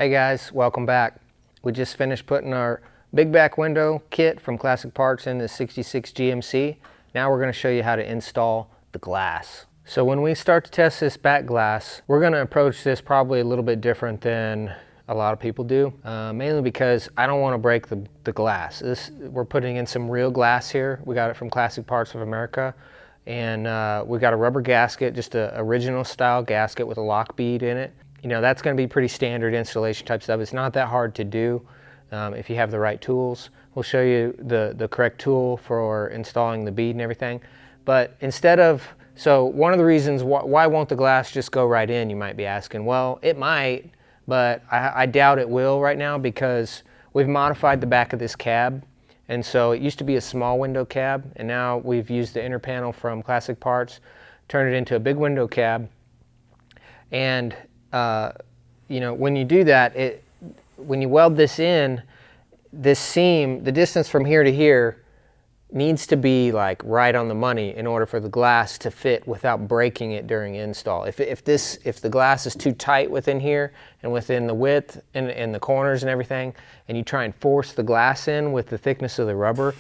Hey guys, welcome back. We just finished putting our big back window kit from Classic Parts in the 66 GMC. Now we're going to show you how to install the glass. So when we start to test this back glass, we're going to approach this probably a little bit different than a lot of people do, mainly because I don't want to break the glass. We're putting in some real glass here. We got it from Classic Parts of America, and we got a rubber gasket, just an original style gasket with a lock bead in it. You know, that's going to be pretty standard installation type stuff. It's not that hard to do if you have the right tools. We'll show you the correct tool for installing the bead and everything. But instead of, so one of the reasons why won't the glass just go right in, you might be asking. Well, it might, but I doubt it will right now because we've modified the back of this cab. And so it used to be a small window cab, and now we've used the inner panel from Classic Parts, turned it into a big window cab. And you know, when you do that, when you weld this in, this seam, the distance from here to here needs to be like right on the money in order for the glass to fit without breaking it during install. If the glass is too tight within here and within the width and the corners and everything, and you try and force the glass in with the thickness of the rubber,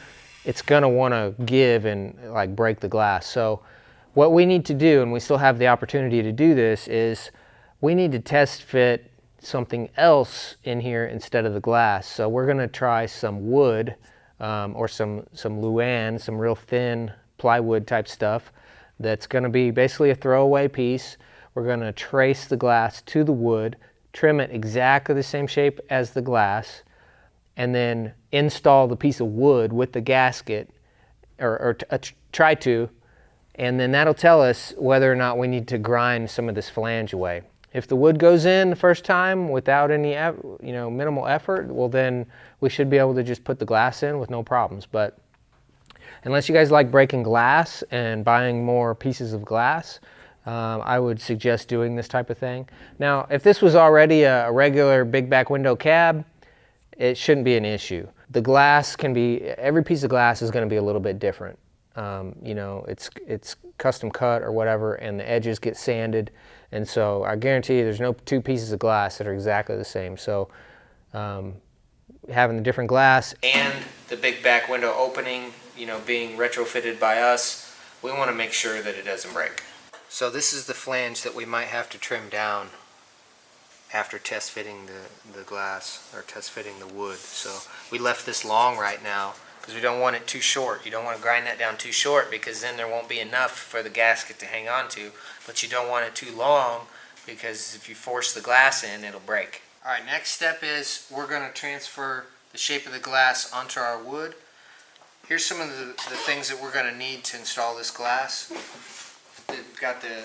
it's gonna wanna give and like break the glass. So what we need to do, and we still have the opportunity to do this, is we need to test fit something else in here instead of the glass. So we're going to try some wood or some Luan, some real thin plywood type stuff that's going to be basically a throwaway piece. We're going to trace the glass to the wood, trim it exactly the same shape as the glass, and then install the piece of wood with the gasket, or try to, and then that'll tell us whether or not we need to grind some of this flange away. If the wood goes in the first time without any, minimal effort, well then we should be able to just put the glass in with no problems. But unless you guys like breaking glass and buying more pieces of glass, I would suggest doing this type of thing. Now, if this was already a regular big back window cab, it shouldn't be an issue. The glass can be, every piece of glass is going to be a little bit different. You know, it's custom cut or whatever, and the edges get sanded, and so I guarantee you there's no two pieces of glass that are exactly the same. So having the different glass and the big back window opening, you know, being retrofitted by us, we want to make sure that it doesn't break. So this is the flange that we might have to trim down after test fitting the glass, or test fitting the wood. So we left this long right now because we don't want it too short. You don't want to grind that down too short because then there won't be enough for the gasket to hang on to, but you don't want it too long because if you force the glass in, it'll break. All right, next step is we're going to transfer the shape of the glass onto our wood. Here's some of the things that we're going to need to install this glass. We've got the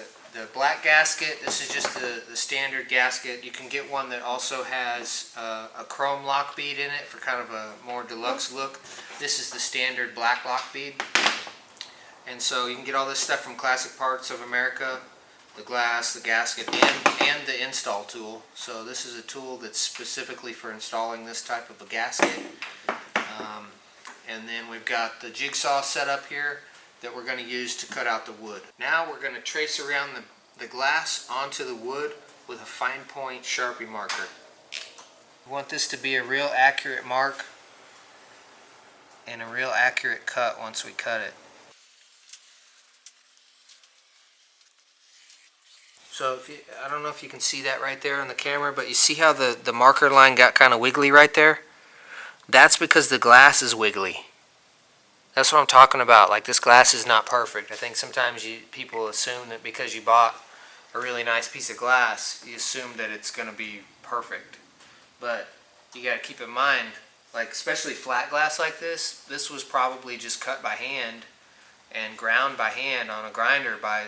black gasket. This is just the standard gasket. You can get one that also has a chrome lock bead in it for kind of a more deluxe look. This is the standard black lock bead. And so you can get all this stuff from Classic Parts of America, the glass, the gasket, and the install tool. So this is a tool that's specifically for installing this type of a gasket. And then we've got the jigsaw set up here that we're going to use to cut out the wood. Now we're going to trace around the glass onto the wood with a fine point Sharpie marker. We want this to be a real accurate mark and a real accurate cut once we cut it. So I don't know if you can see that right there on the camera, but you see how the marker line got kind of wiggly right there? That's because the glass is wiggly. That's what I'm talking about. Like, this glass is not perfect. I think sometimes people assume that because you bought a really nice piece of glass, you assume that it's going to be perfect. But you got to keep in mind, like especially flat glass like this was probably just cut by hand and ground by hand on a grinder by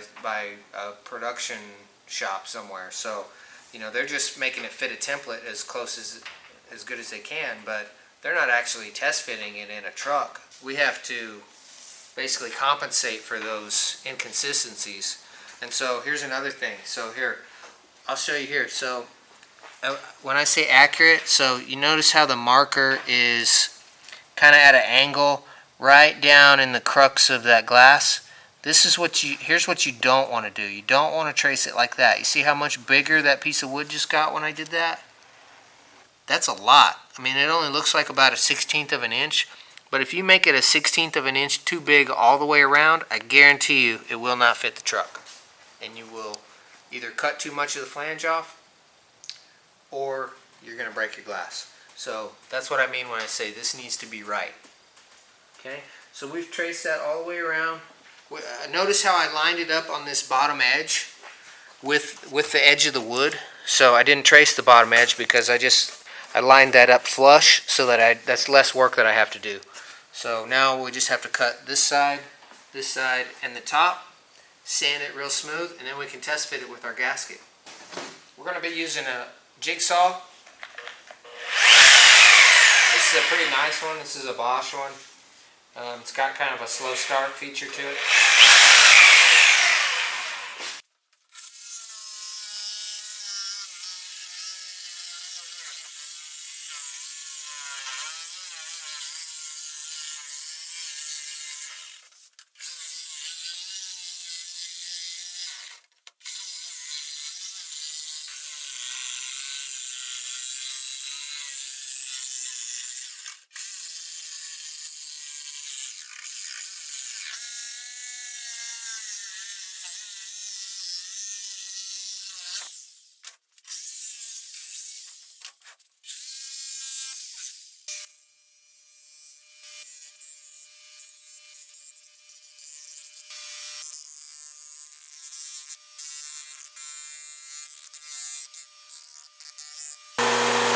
a production shop somewhere. So, you know, they're just making it fit a template as close as good as they can, but they're not actually test fitting it in a truck. We have to basically compensate for those inconsistencies. And so here's another thing. So here, I'll show you here. So when I say accurate, so you notice how the marker is kind of at an angle right down in the crux of that glass. This is here's what you don't want to do. You don't want to trace it like that. You see how much bigger that piece of wood just got when I did that? That's a lot. I mean, it only looks like about a 1/16 of an inch, but if you make it a 1/16 of an inch too big all the way around, I guarantee you it will not fit the truck. And you will either cut too much of the flange off, or you're going to break your glass. So that's what I mean when I say this needs to be right. Okay, so we've traced that all the way around. Notice how I lined it up on this bottom edge with the edge of the wood. So I didn't trace the bottom edge because I lined that up flush so that that's less work that I have to do. So now we just have to cut this side, and the top, sand it real smooth, and then we can test fit it with our gasket. We're going to be using a jigsaw. This is a pretty nice one. This is a Bosch one. It's got kind of a slow start feature to it.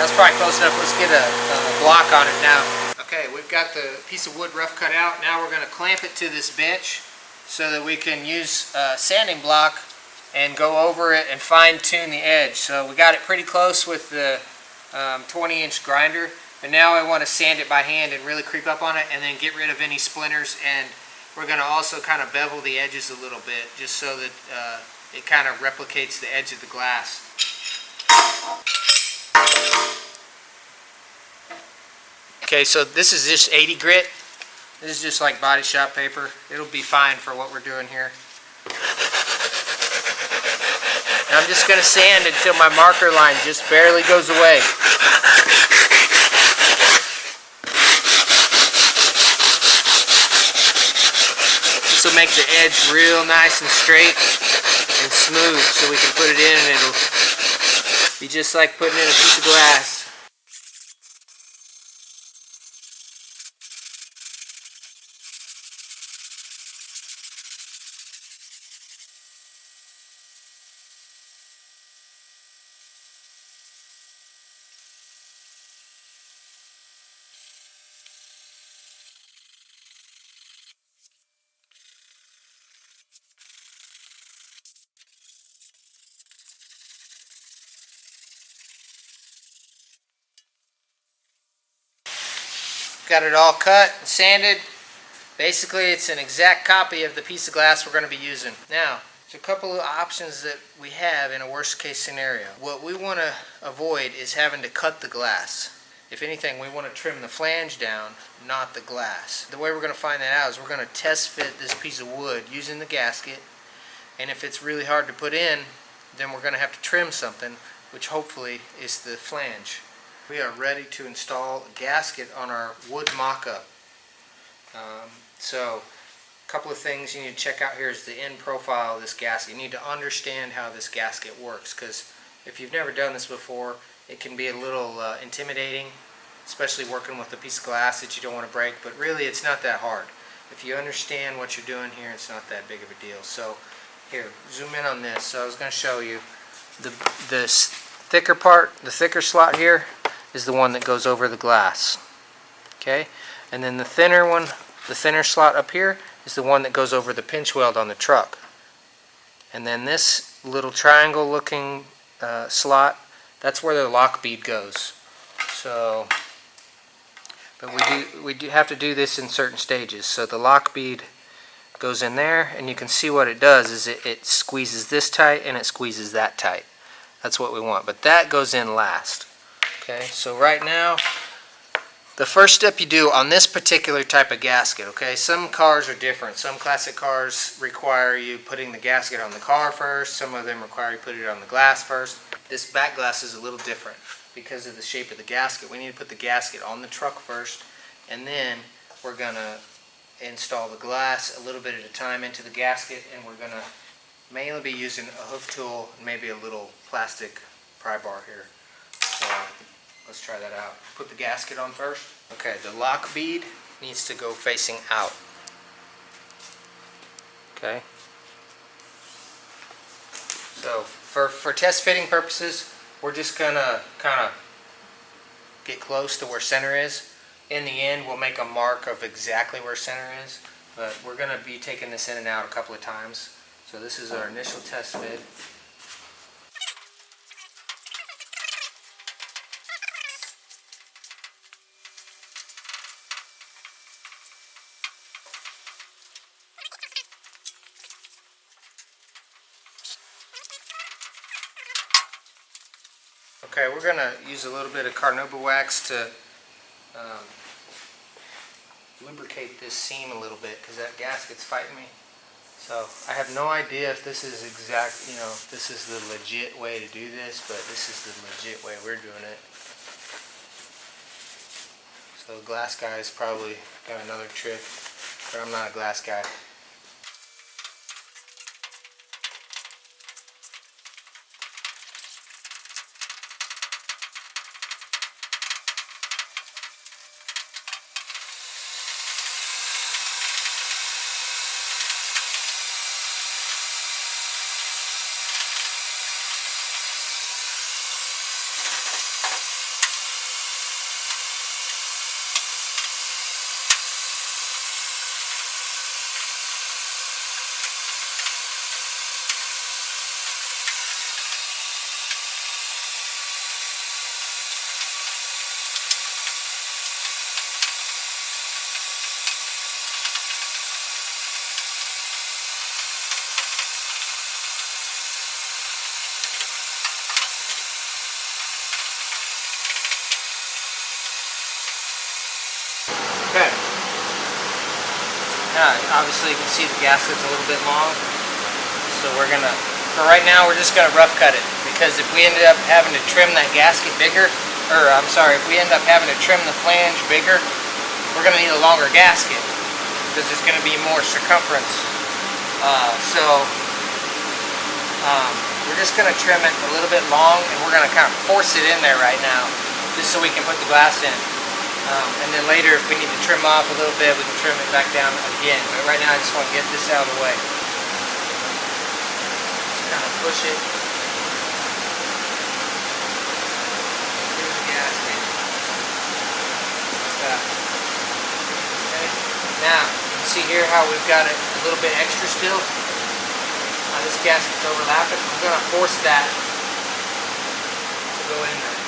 That's probably close enough. Let's get a block on it now. Okay, we've got the piece of wood rough cut out. Now we're going to clamp it to this bench so that we can use a sanding block and go over it and fine tune the edge. So we got it pretty close with the 20-inch grinder, but now I want to sand it by hand and really creep up on it and then get rid of any splinters. And we're going to also kind of bevel the edges a little bit just so that it kind of replicates the edge of the glass. Okay, so this is just 80 grit. This is just like body shop paper. It'll be fine for what we're doing here. And I'm just going to sand until my marker line just barely goes away. This will make the edge real nice and straight and smooth so we can put it in and it'll be just like putting in a piece of glass. Got it all cut and sanded. Basically, it's an exact copy of the piece of glass we're going to be using. Now, there's a couple of options that we have in a worst case scenario. What we want to avoid is having to cut the glass. If anything, we want to trim the flange down, not the glass. The way we're going to find that out is we're going to test fit this piece of wood using the gasket, and if it's really hard to put in, then we're going to have to trim something, which hopefully is the flange. We are ready to install a gasket on our wood mock-up. So a couple of things you need to check out here is the end profile of this gasket. You need to understand how this gasket works, because if you've never done this before, it can be a little intimidating, especially working with a piece of glass that you don't want to break, but really it's not that hard. If you understand what you're doing here, it's not that big of a deal. So here, zoom in on this. So I was going to show you the thicker part, the thicker slot here is the one that goes over the glass. Okay, and then the thinner one, the thinner slot up here is the one that goes over the pinch weld on the truck. And then this little triangle looking slot, that's where the lock bead goes. So, but we do have to do this in certain stages. So the lock bead goes in there, and you can see what it does is it squeezes this tight and it squeezes that tight. That's what we want, but that goes in last. Okay, so right now The first step you do on this particular type of gasket, okay, some cars are different. Some classic cars require you putting the gasket on the car first. Some of them require you put it on the glass first. This back glass is a little different because of the shape of the gasket. We need to put the gasket on the truck first, and then we're going to install the glass a little bit at a time into the gasket, and we're going to mainly be using a hook tool and maybe a little plastic pry bar here. So let's try that out. Put the gasket on first. Okay, the lock bead needs to go facing out. Okay. So for test fitting purposes, we're just gonna kind of get close to where center is. In the end, we'll make a mark of exactly where center is, but we're gonna be taking this in and out a couple of times. So this is our initial test fit. Okay, we're going to use a little bit of carnauba wax to lubricate this seam a little bit because that gasket's fighting me. So I have no idea if this is this is the legit way to do this, but this is the legit way we're doing it. So the glass guy's probably got another trick, but I'm not a glass guy. Okay. Now, obviously you can see the gasket's a little bit long. So for right now, we're just gonna rough cut it. Because if we ended up having to trim that gasket bigger, if we end up having to trim the flange bigger, we're gonna need a longer gasket. Because there's gonna be more circumference. We're just gonna trim it a little bit long, and we're gonna kind of force it in there right now, just so we can put the glass in. And then later, if we need to trim off a little bit, we can trim it back down again. But right now, I just want to get this out of the way. Just kind of push it through the gasket. Like that. Okay. Now, you can see here how we've got it a little bit extra still. This gasket's overlapping. I'm going to force that to go in there.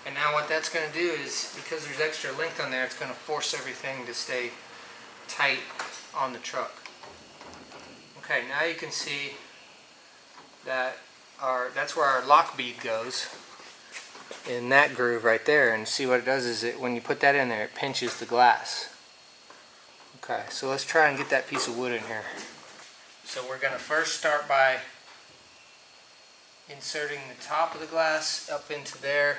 And now what that's going to do is, because there's extra length on there, it's going to force everything to stay tight on the truck. Okay, now you can see that that's where our lock bead goes, in that groove right there. And see what it does is when you put that in there, it pinches the glass. Okay, so let's try and get that piece of wood in here. So we're going to first start by inserting the top of the glass up into there.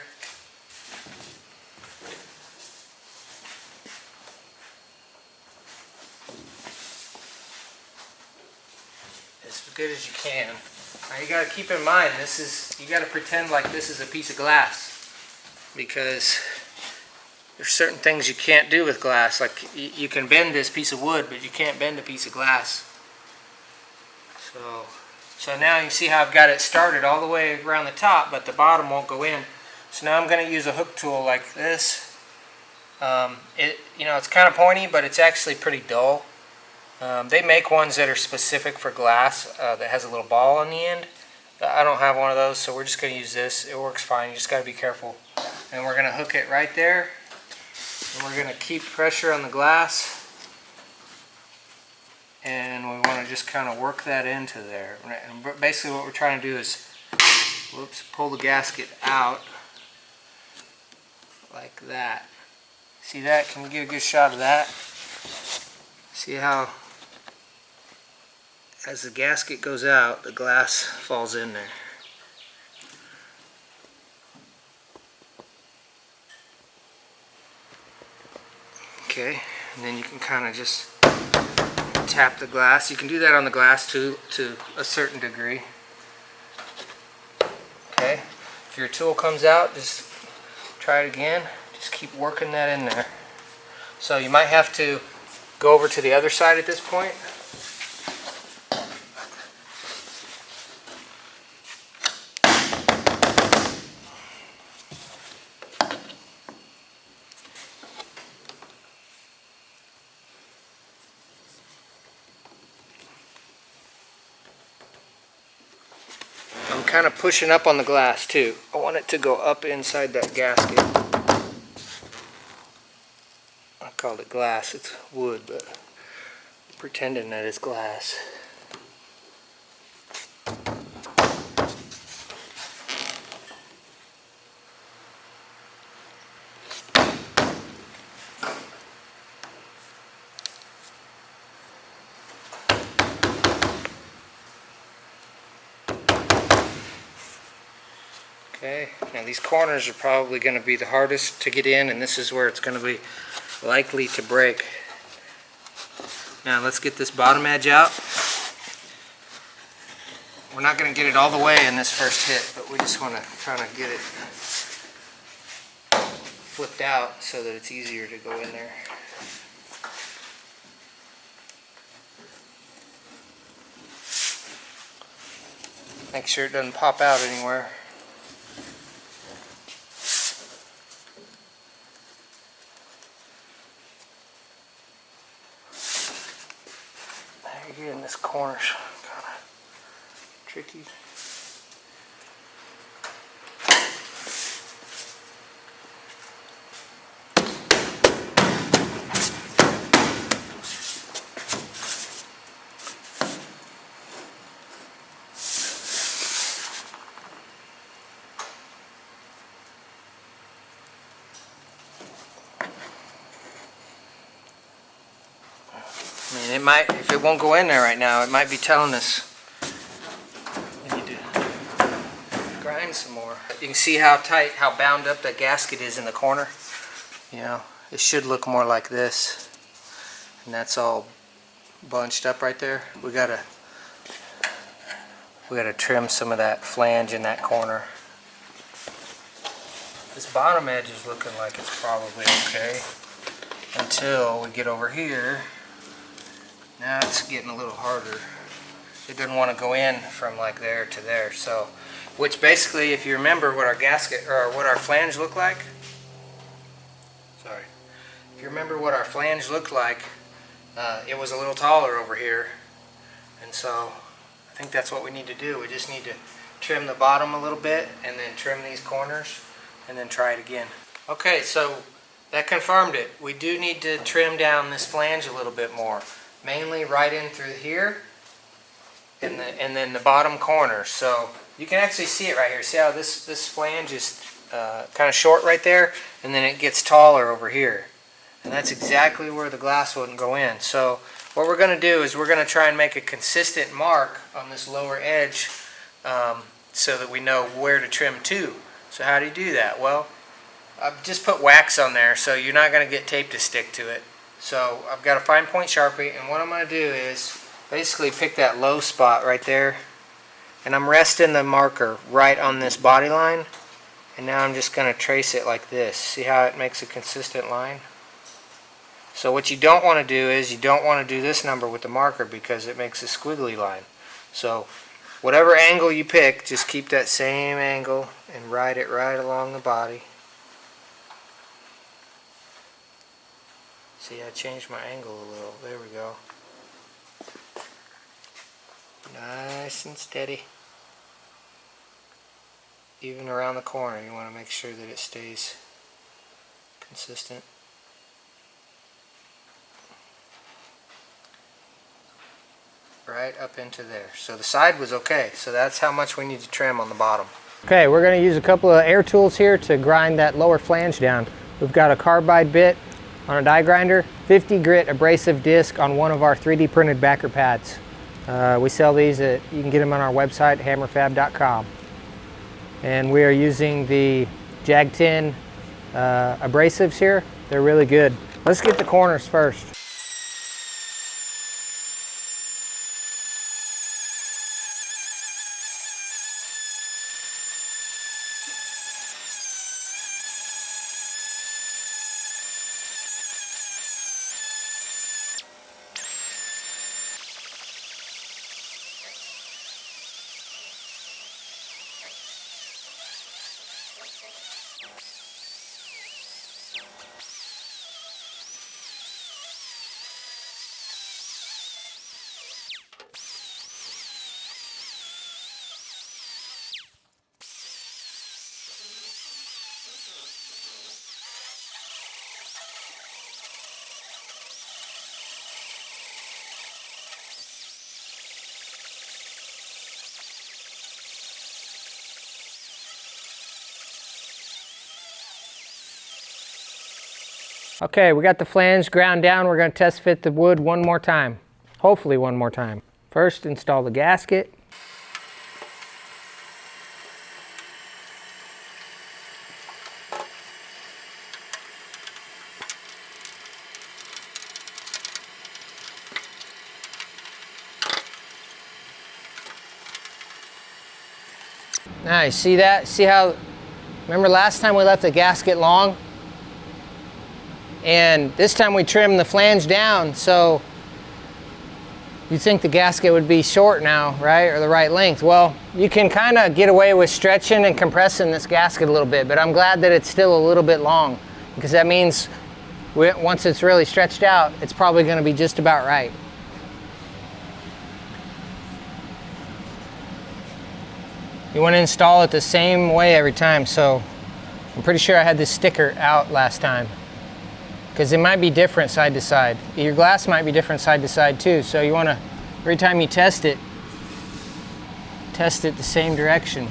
As good as you can. Now you got to keep in mind, you got to pretend like this is a piece of glass, because there's certain things you can't do with glass. Like you can bend this piece of wood, but you can't bend a piece of glass. So now you see how I've got it started all the way around the top, but the bottom won't go in. So now I'm going to use a hook tool like this. It's kind of pointy, but it's actually pretty dull. They make ones that are specific for glass that has a little ball on the end. I don't have one of those, so we're just going to use this. It works fine. You just got to be careful and we're going to hook it right there, and we're going to keep pressure on the glass, and we want to just kind of work that into there. And basically what we're trying to do is, pull the gasket out like that. See that? Can we get a good shot of that? See how as the gasket goes out, the glass falls in there. Okay, and then you can kind of just tap the glass. You can do that on the glass too, to a certain degree. Okay, if your tool comes out, just try it again. Just keep working that in there. So you might have to go over to the other side at this point. I'm kind of pushing up on the glass too. I want it to go up inside that gasket. I called it glass, it's wood, but I'm pretending that it's glass. Okay, now these corners are probably going to be the hardest to get in, and this is where it's going to be likely to break. Now let's get this bottom edge out. We're not going to get it all the way in this first hit, but we just want to kind of get it flipped out so that it's easier to go in there. Make sure it doesn't pop out anywhere. Again, this corner's kind of tricky. I mean, it might, if it won't go in there right now, it might be telling us we need to grind some more. You can see how tight, how bound up that gasket is in the corner. You know, it should look more like this. And that's all bunched up right there. We gotta trim some of that flange in that corner. This bottom edge is looking like it's probably okay until we get over here. Now it's getting a little harder. It doesn't want to go in from like there to there. So, which basically, if you remember what our gasket or what our flange looked like, if you remember what our flange looked like, it was a little taller over here, and so I think that's what we need to do. We just need to trim the bottom a little bit, and then trim these corners, and then try it again. Okay, so that confirmed it. We do need to trim down this flange a little bit more. Mainly right in through here and then the bottom corner. So you can actually see it right here. See how this flange is kind of short right there, and then it gets taller over here. And that's exactly where the glass wouldn't go in. So what we're going to do is we're going to try and make a consistent mark on this lower edge so that we know where to trim to. So how do you do that? Well, I've just put wax on there, so you're not going to get tape to stick to it. So I've got a fine point Sharpie, and what I'm going to do is basically pick that low spot right there, and I'm resting the marker right on this body line, and now I'm just going to trace it like this. See how it makes a consistent line? So what you don't want to do is you don't want to do this number with the marker because it makes a squiggly line. So whatever angle you pick, just keep that same angle and ride it right along the body. See, I changed my angle a little. There we go. Nice and steady. Even around the corner, you want to make sure that it stays consistent. Right up into there. So the side was okay. So that's how much we need to trim on the bottom. Okay, we're going to use a couple of air tools here to grind that lower flange down. We've got a carbide bit on a die grinder, 50 grit abrasive disc on one of our 3D printed backer pads. We sell these you can get them on our website, hammerfab.com. And we are using the Jag-10 abrasives here. They're really good. Let's get the corners first. Okay, we got the flange ground down. We're going to test fit the wood one more time. Hopefully one more time. First, install the gasket. Nice, see that? See how, remember last time we left the gasket long? And this time we trimmed the flange down, so you'd think the gasket would be short now, right? Or the right length. Well, you can kind of get away with stretching and compressing this gasket a little bit, but I'm glad that it's still a little bit long, because that means once it's really stretched out, it's probably going to be just about right. You want to install it the same way every time, so I'm pretty sure I had this sticker out last time, because it might be different side to side. Your glass might be different side to side too, so you want to, every time you test it the same direction.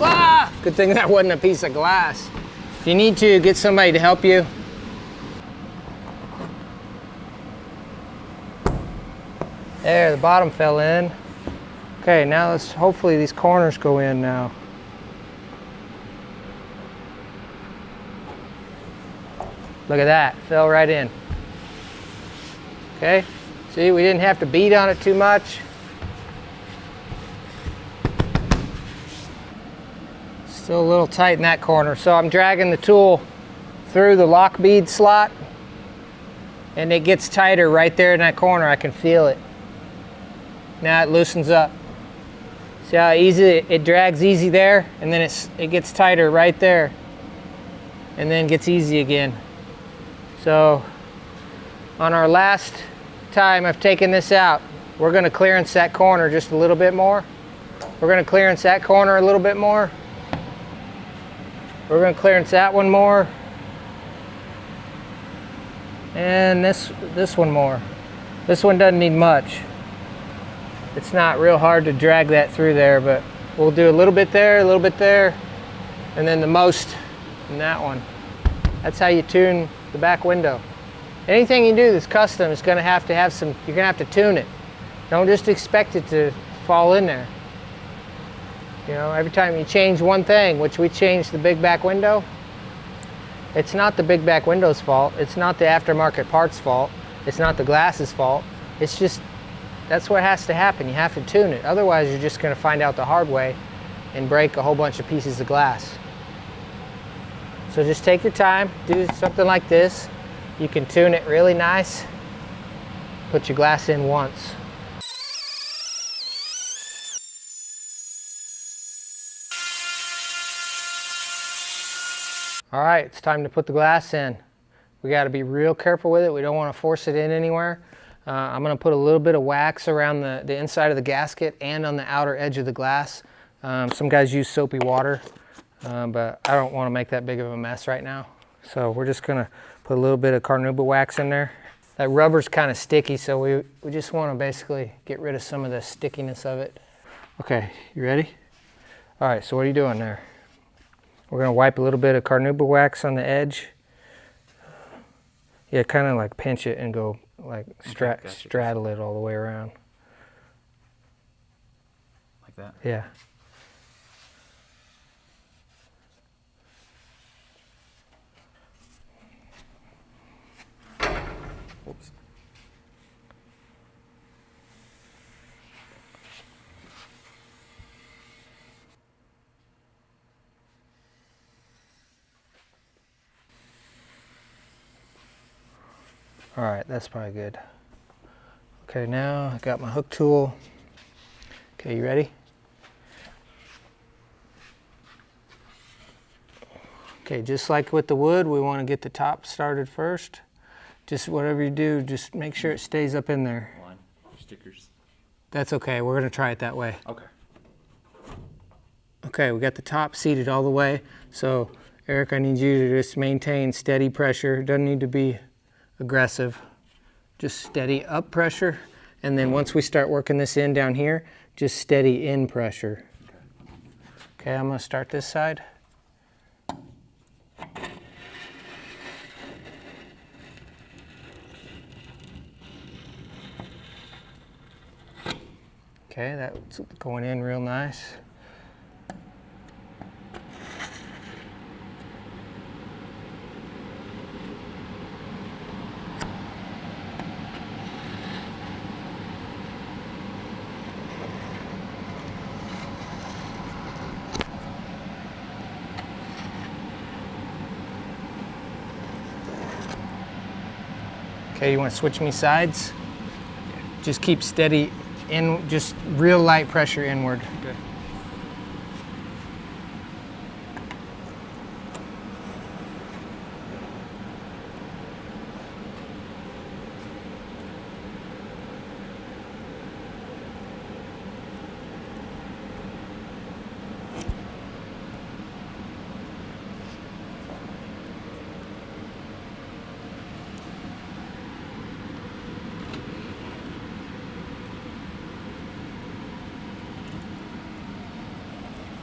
Ah! Good thing that wasn't a piece of glass. If you need to, get somebody to help you. There, the bottom fell in. Okay, now let's, hopefully these corners go in now. Look at that, fell right in. Okay, see, we didn't have to beat on it too much. Still a little tight in that corner, so I'm dragging the tool through the lock bead slot, and it gets tighter right there in that corner. I can feel it. Now it loosens up. See how easy it drags easy there, and then it gets tighter right there, and then gets easy again. So on our last time of taking this out, we're going to clearance that corner just a little bit more. We're going to clearance that corner a little bit more. We're going to clearance that one more, and this one more. This one doesn't need much. It's not real hard to drag that through there, but we'll do a little bit there, and then the most in that one. That's how you tune the back window. Anything you do that's custom is going to have some, you're going to have to tune it. Don't just expect it to fall in there. You know, every time you change one thing, which we changed the big back window, it's not the big back window's fault. It's not the aftermarket parts fault. It's not the glass's fault. It's just, that's what has to happen. You have to tune it. Otherwise, you're just going to find out the hard way and break a whole bunch of pieces of glass. So just take your time, do something like this. You can tune it really nice. Put your glass in once. All right, it's time to put the glass in. We got to be real careful with it. We don't want to force it in anywhere. I'm going to put a little bit of wax around the inside of the gasket and on the outer edge of the glass. Some guys use soapy water, but I don't want to make that big of a mess right now. So we're just going to put a little bit of carnauba wax in there. That rubber's kind of sticky, so we just want to basically get rid of some of the stickiness of it. Okay, you ready? All right, so what are you doing there? We're going to wipe a little bit of carnauba wax on the edge. Yeah, kind of like pinch it and go like straddle it all the way around. Like that? Yeah. Oops. All right, that's probably good. Okay, now I got my hook tool. Okay, you ready? Okay, just like with the wood, we want to get the top started first. Just whatever you do, just make sure it stays up in there. Line stickers. That's okay, we're gonna try it that way. Okay. Okay, we got the top seated all the way. So, Eric, I need you to just maintain steady pressure. Doesn't need to be aggressive. Just steady up pressure. And then once we start working this in down here, just steady in pressure. Okay, I'm gonna start this side. Okay, that's going in real nice. Okay, you want to switch me sides? Just keep steady in, just real light pressure inward. Okay.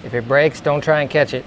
If it breaks, don't try and catch it.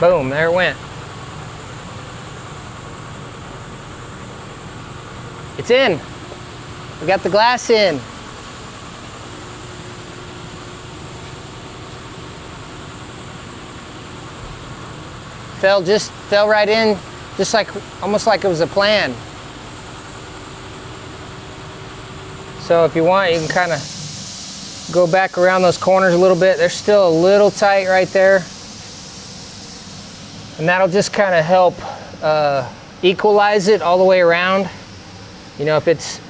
Boom, there it went. It's in. We got the glass in. Fell right in, just like, almost like it was a plan. So if you want, you can kind of go back around those corners a little bit. They're still a little tight right there. And that'll just kind of help equalize it all the way around. You know, if it's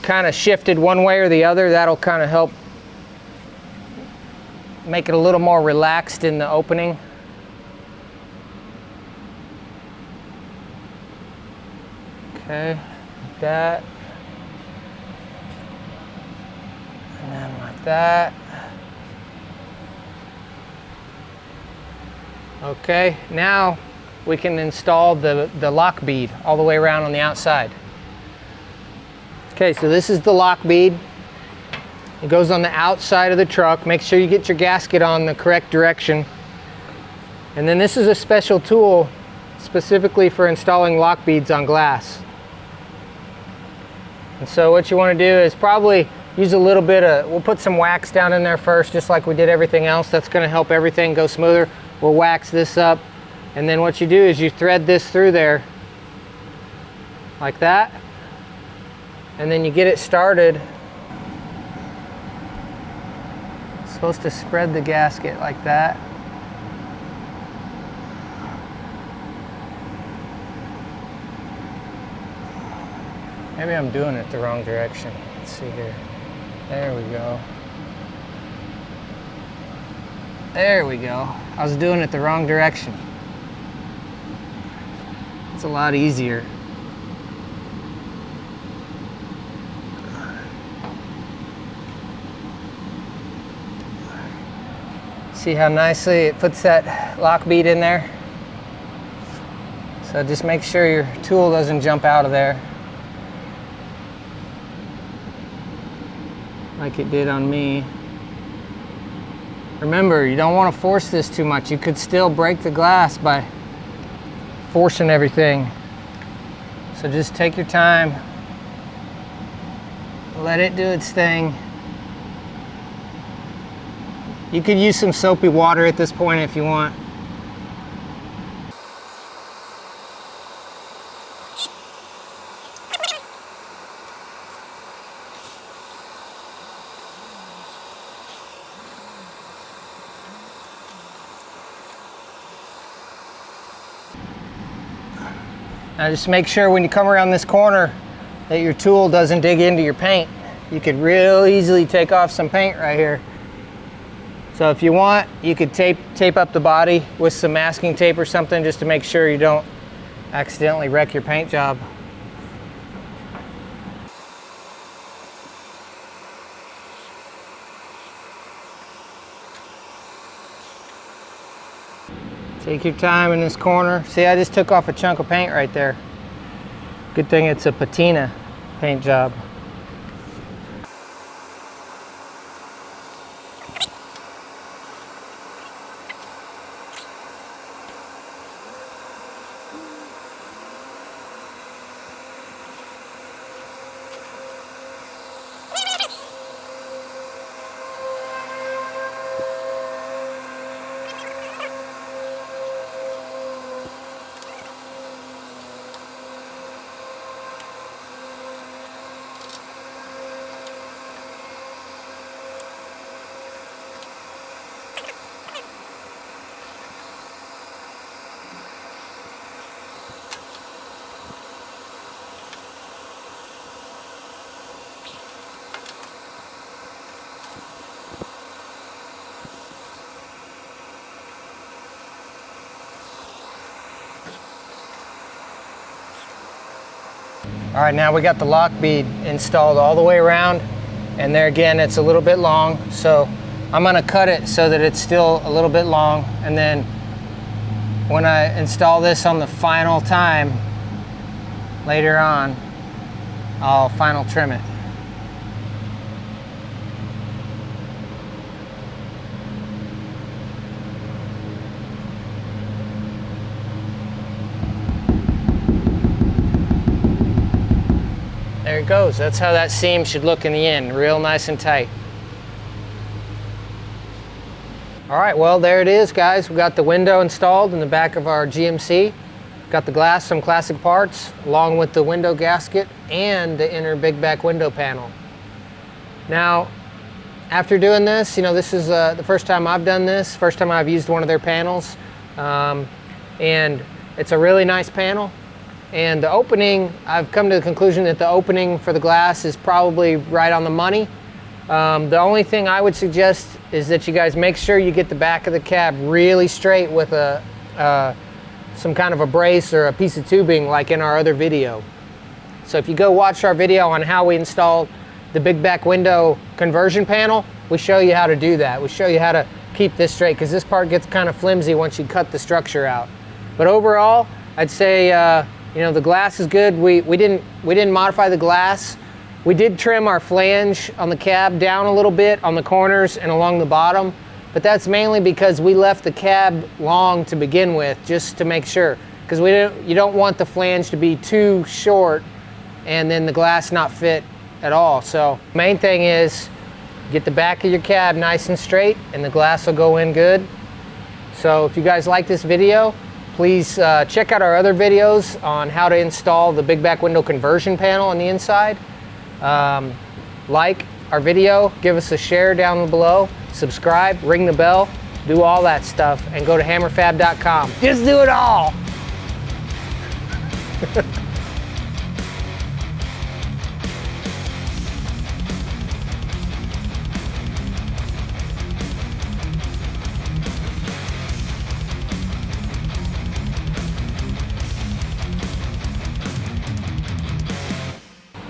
kind of shifted one way or the other, that'll kind of help make it a little more relaxed in the opening. Okay, like that. And then like that. Okay, now we can install the lock bead all the way around on the outside. Okay, so this is the lock bead. It goes on the outside of the truck. Make sure you get your gasket on the correct direction. And then this is a special tool specifically for installing lock beads on glass. And so what you want to do is probably use a little bit of, we'll put some wax down in there first, just like we did everything else. That's going to help everything go smoother. We'll wax this up. And then what you do is you thread this through there like that. And then you get it started. It's supposed to spread the gasket like that. Maybe I'm doing it the wrong direction. Let's see here. There we go. There we go. I was doing it the wrong direction. It's a lot easier. See how nicely it puts that lock bead in there? So just make sure your tool doesn't jump out of there like it did on me. Remember, you don't want to force this too much. You could still break the glass by forcing everything. So just take your time, let it do its thing. You could use some soapy water at this point if you want. Now just make sure when you come around this corner that your tool doesn't dig into your paint. You could real easily take off some paint right here. So if you want, you could tape up the body with some masking tape or something just to make sure you don't accidentally wreck your paint job. Take your time in this corner. See, I just took off a chunk of paint right there. Good thing it's a patina paint job. All right, now we got the lock bead installed all the way around, and there again, it's a little bit long, so I'm gonna cut it so that it's still a little bit long, and then when I install this on the final time, later on, I'll final trim it. There it goes. That's how that seam should look in the end, real nice and tight. All right, well, there it is, guys. We got the window installed in the back of our GMC. Got the glass from Classic Parts, along with the window gasket and the inner big back window panel. Now, after doing this, you know, this is the first time I've done this, first time I've used one of their panels. And it's a really nice panel. And the opening, I've come to the conclusion that the opening for the glass is probably right on the money. The only thing I would suggest is that you guys make sure you get the back of the cab really straight with some kind of a brace or a piece of tubing like in our other video. So if you go watch our video on how we installed the big back window conversion panel, we show you how to do that. We show you how to keep this straight, because this part gets kind of flimsy once you cut the structure out. But overall, I'd say you know, the glass is good. We didn't modify the glass. We did trim our flange on the cab down a little bit on the corners and along the bottom, but that's mainly because we left the cab long to begin with, just to make sure, because you don't want the flange to be too short and then the glass not fit at all. So main thing is get the back of your cab nice and straight and the glass will go in good. So if you guys like this video, please check out our other videos on how to install the big back window conversion panel on the inside. Like our video, give us a share down below, subscribe, ring the bell, do all that stuff, and go to hammerfab.com. Just do it all!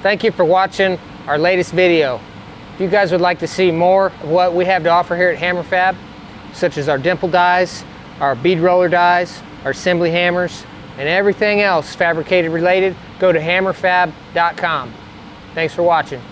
Thank you for watching our latest video. If you guys would like to see more of what we have to offer here at Hammerfab, such as our dimple dies, our bead roller dies, our assembly hammers, and everything else fabricated related, go to hammerfab.com. Thanks for watching.